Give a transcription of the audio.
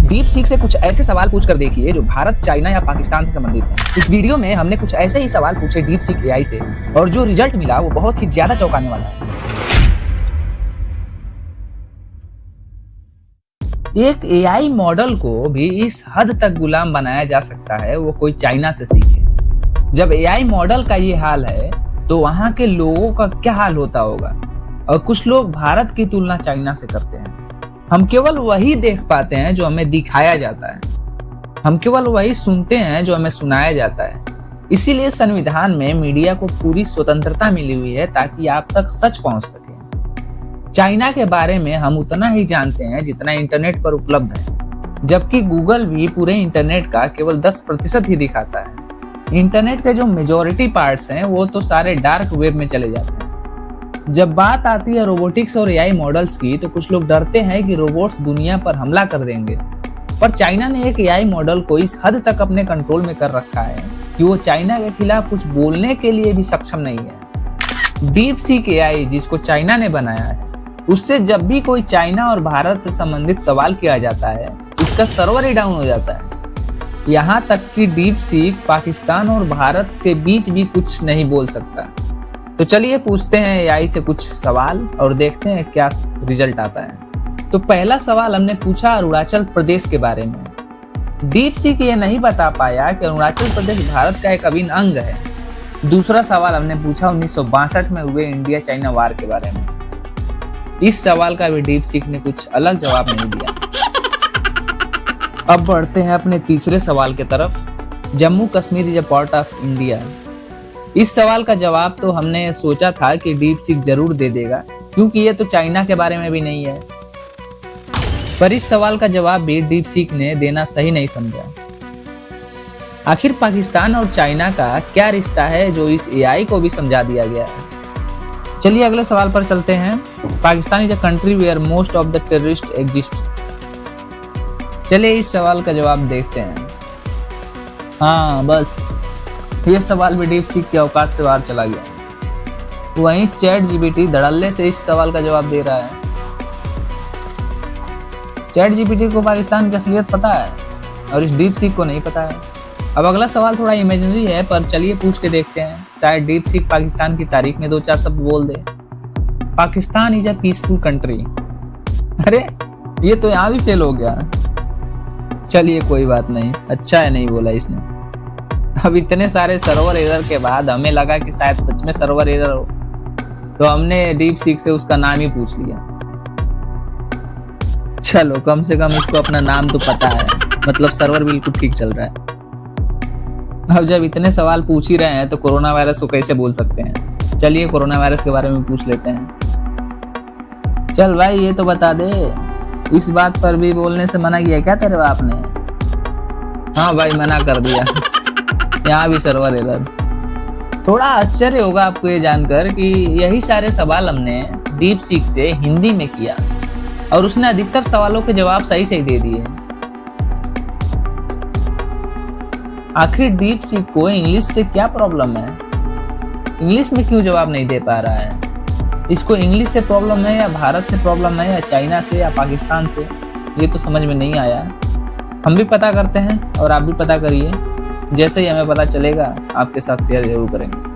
Deep seek से कुछ ऐसे सवाल पूछकर देखिए जो भारत, चाइना या पाकिस्तान से संबंधित हैं। इस वीडियो में हमने कुछ ऐसे ही सवाल पूछे डीप सीक एआई से और जो रिजल्ट मिला वो बहुत ही ज्यादा चौंकाने वाला है। एक एआई मॉडल को भी इस हद तक गुलाम बनाया जा सकता है वो कोई चाइना से सीखे। जब एआई मॉडल का ये हाल है तो वहां के लोगों का क्या हाल होता होगा। और कुछ लोग भारत की तुलना चाइना से करते हैं। हम केवल वही देख पाते हैं जो हमें दिखाया जाता है, हम केवल वही सुनते हैं जो हमें सुनाया जाता है। इसीलिए संविधान में मीडिया को पूरी स्वतंत्रता मिली हुई है ताकि आप तक सच पहुंच सके। चाइना के बारे में हम उतना ही जानते हैं जितना इंटरनेट पर उपलब्ध है, जबकि गूगल भी पूरे इंटरनेट का केवल 10% ही दिखाता है। इंटरनेट के जो मेजॉरिटी पार्ट्स हैं वो तो सारे डार्क वेब में चले जाते हैं। जब बात आती है रोबोटिक्स और एआई मॉडल्स की तो कुछ लोग डरते हैं कि रोबोट्स दुनिया पर हमला कर देंगे, पर चाइना ने एक एआई मॉडल को इस हद तक अपने कंट्रोल में कर रखा है कि वो चाइना के खिलाफ कुछ बोलने के लिए भी सक्षम नहीं है। डीप सीक एआई जिसको चाइना ने बनाया है, उससे जब भी कोई चाइना और भारत से संबंधित सवाल किया जाता है उसका सर्वर ही डाउन हो जाता है। यहाँ तक कि डीप सीक पाकिस्तान और भारत के बीच भी कुछ नहीं बोल सकता। तो चलिए पूछते हैं एआई से कुछ सवाल और देखते हैं क्या रिजल्ट आता है। तो पहला सवाल हमने पूछा अरुणाचल प्रदेश के बारे में। डीप सीक ये नहीं बता पाया कि अरुणाचल प्रदेश भारत का एक अभिन्न अंग है। दूसरा सवाल हमने पूछा 1962 में हुए इंडिया चाइना वार के बारे में। इस सवाल का भी डीप सीक ने कुछ अलग जवाब नहीं दिया। अब बढ़ते हैं अपने तीसरे सवाल की तरफ। Jammu Kashmir is a part of India. इस सवाल का जवाब तो हमने सोचा था कि डीप सीक जरूर दे देगा, क्योंकि ये तो चाइना के बारे में भी नहीं है। पर इस सवाल का जवाब भी डीप सीक ने देना सही नहीं समझा। आखिर पाकिस्तान और चाइना का क्या रिश्ता है जो इस एआई को भी समझा दिया गया है। चलिए अगले सवाल पर चलते हैं। Pakistan is a country where most of the terrorist exist. चलिए इस सवाल का जवाब देखते हैं। हाँ बस ये सवाल भी डीप सीक के औकात से बाहर चला गया। वहीं चैट जीपीटी धड़ल्ले से इस सवाल का जवाब दे रहा है। चैट जीपीटी को पाकिस्तान की असलियत पता है और इस डीप सीक को नहीं पता है। अब अगला सवाल थोड़ा इमेजिनरी है, पर चलिए पूछ के देखते हैं। शायद डीप सीक पाकिस्तान की तारीफ में 2-4 शब्द बोल दे। Pakistan is a peaceful country. अरे ये तो यहाँ भी फेल हो गया। चलिए कोई बात नहीं, अच्छा है नहीं बोला इसने। अब इतने सारे सर्वर एरर के बाद हमें लगा कि शायद सच में सर्वर एरर हो, तो हमने डीप सीक से उसका नाम ही पूछ लिया। चलो कम से कम इसको अपना नाम तो पता है, मतलब सर्वर बिल्कुल ठीक चल रहा है। अब जब इतने सवाल पूछ ही रहे हैं तो कोरोना वायरस को कैसे बोल सकते हैं। चलिए कोरोना वायरस के बारे में पूछ लेते हैं। चल भाई ये तो बता दे, इस बात पर भी बोलने से मना किया क्या तेरे बाप ने? हाँ भाई मना कर दिया। यहाँ भी सर्वर एरर। थोड़ा आश्चर्य होगा आपको ये जानकर कि यही सारे सवाल हमने डीप सीक से हिंदी में किया और उसने अधिकतर सवालों के जवाब सही सही दे दिए। आखिर डीप सीक को इंग्लिश से क्या प्रॉब्लम है? इंग्लिश में क्यों जवाब नहीं दे पा रहा है? इसको इंग्लिश से प्रॉब्लम है या भारत से प्रॉब्लम है या चाइना से या पाकिस्तान से, ये तो समझ में नहीं आया। हम भी पता करते हैं और आप भी पता करिए। जैसे ही हमें पता चलेगा आपके साथ शेयर जरूर करेंगे।